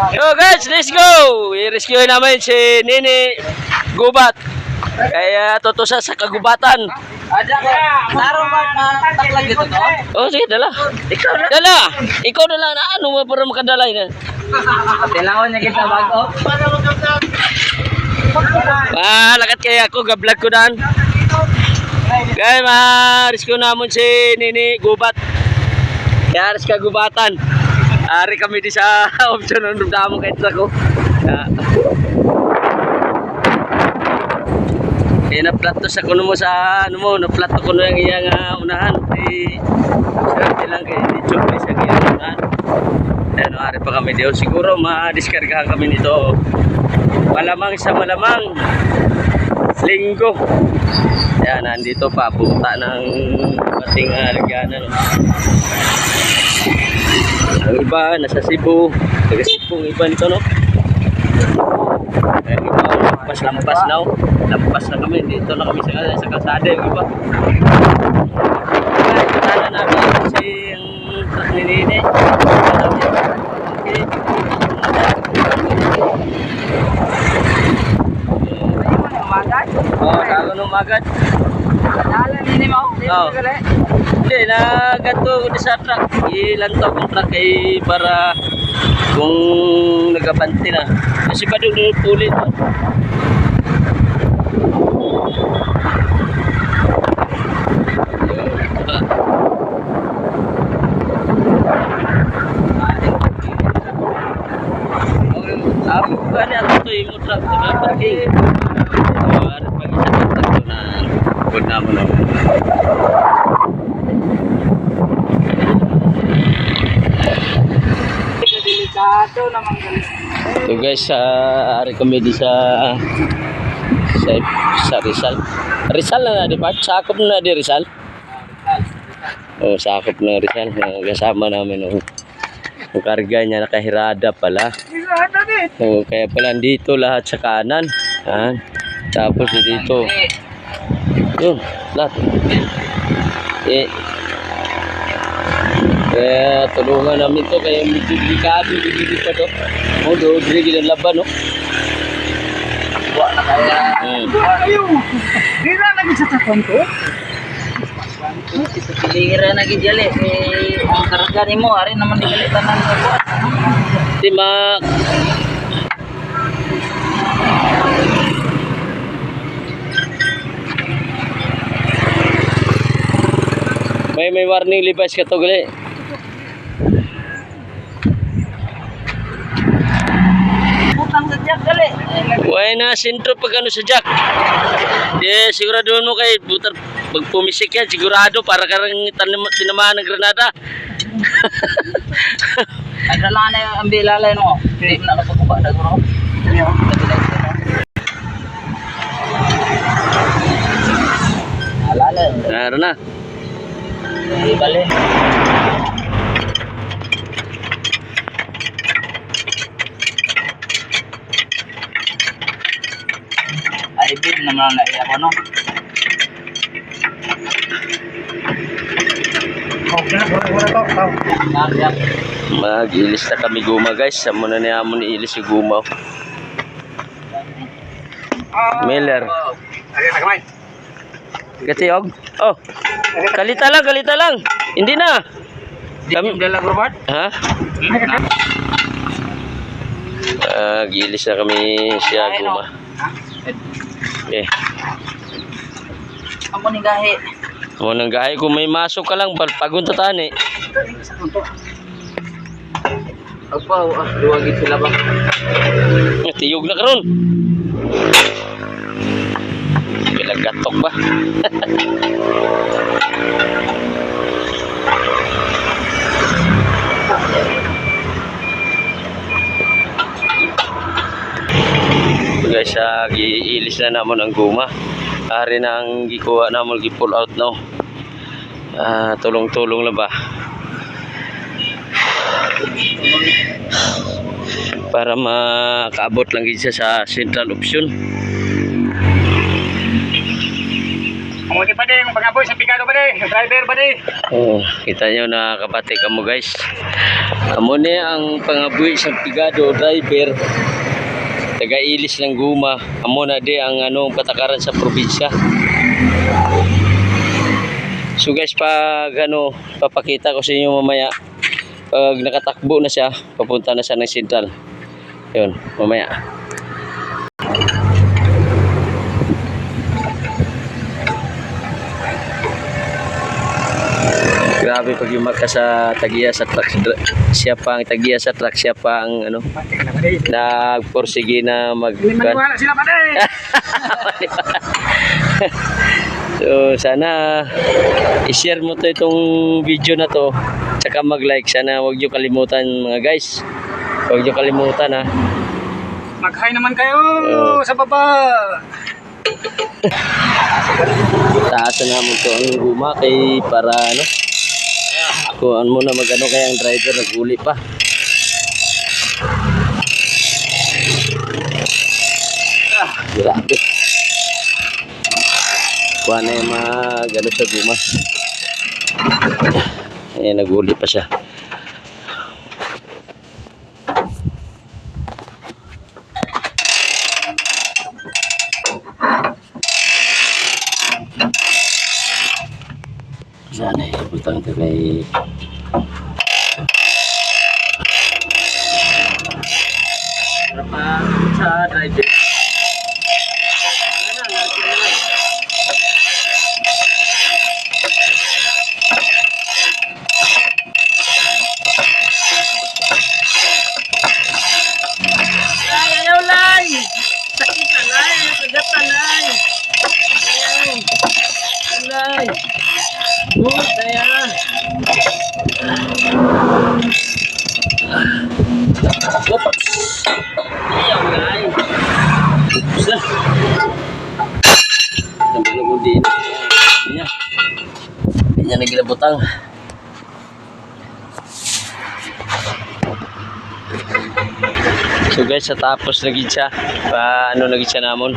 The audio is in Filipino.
Yo guys, let's go! I-rescue namin si Nini Gubat. Kaya tutusa sa kagubatan. Ada ka. Laro ba taklag ito to? Oh, sige, dala. Ikaw na. Dala! Ikaw dala na ano mo para makadala yun. Tilawon niya kita bago. Lakat kaya ako, gablog ko daan. Kaya ma-rescue namin si Nini Gubat. Kaya res kagubatan. Ari kami di sa option ng damo kahit ako. Kaya na-plato sa kuno mo sa ano mo, na-plato ko yung iyang unahan. Swerte lang kaya di choke sa iyang unahan. Ano, ari pa kami diyo. Siguro ma-discargahan kami nito. Malamang sa malamang. Linggo. Yan, nandito pa. Punta ng bating lagyanan. Ang iba, nasa Cebu. Taga Cebu, iba nito, no? Ang iba, lampas na, no? Lampas na kami. Dito na kami sa kalsada. Yung iba. Ay, kasana namin si ang Nini. Okay. Oh, lalo nung magad. Dalan ini mo. Oh. Hindi, nagato ko sa truck. Ilantaw kong truck para kung nagabanti na. Kasi ba doon ulit. Sabi ko gani ako ito yung truck sa parking. Ano pag isa ng truck na huwag na mo na. Delikado naman guys. So guys, ari kami di sa Rizal. Rizal na di ba? Sakop na di Rizal. Oh, sakop na Rizal. Kasama namin ang karga niya nakahirada pala. So, kaya pala dito lahat sa kanan. Tapos dito. Yun, lahat. Kaya tulungan namin to kaya medyo delikado dito pa to. Oh, doon rin ang laban, no? Buwa na kaya. Ayo, di na lagi sa takon ko. Ito pilira na gidjali. Ang karga ni mo, ari naman digalitan ng buwa. Timak. May warning libas ka to gali. Putang sa jack gali. Why na sintro pag ano sa jack. Sigurado mo kay butar pag pumisik yan sigurado para karang tinamaan ng granada. Ada lang na yung ambilalay no. Hindi na napakuba na guro. Alala. Naroon na. Balik. Ay bid naman na iya ko no. Mag-ilis na kami guma guys. Samo na niya mo ni ilis yung gumaw. Miller. Gatiyog. Oh. Kalita lang. Hindi na. Kami dalang Robert. Ha? Gilis na kami siya guma. Okay. Amo ni gahi. Mo nang gahay kung may masok ka lang pagunta tani. Apa duwag sila ba? Tiyog na karon. Gatok ba? Guys, giilis na namon ang guma. Ari na ang gikuha namon gi-pull out no. Tulong-tulong lang ba? Para makaabot lang gid siya sa central option. Amo Muli pa din, pag-aboy sa pikado pa din, driver pa din. Oh, kita nyo na kabati kamo guys. Amo ni ang pangabuhi sa pigado driver. Taga-ilis ng guma. Amo na di ang patakaran sa probinsya. So guys, pag papakita ko sa inyo mamaya. Pag nakatakbo na siya, papunta na siya ng sentral. Yun, mamaya. Grabe pag yumak ka sa tagiya sa truck. Siya pa ang tagiya sa truck, siya pa ang nagporsige na Hindi maniwala sila pa din. So sana i-share mo to itong video na to, tsaka mag-like. Sana huwag nyo kalimutan mga guys. Huwag nyo kalimutan ha. Mag-hi naman kayo sa baba. Taasan naman to ang guma kay para kuhaan mo na mag kaya ang driver naghuli pa. Grabe. Kuha na yung sa guma. Ayan, naghuli pa siya. Sana butang ito kay sa driver. Ayaw lay! Sakit na lay! Kagat na lay! Lay! Good, kaya. Ops. Ayaw lay. Isa. Naman ko din. Hindi niya nagilabutang. So guys, sa tapos naging siya, lagi siya namon.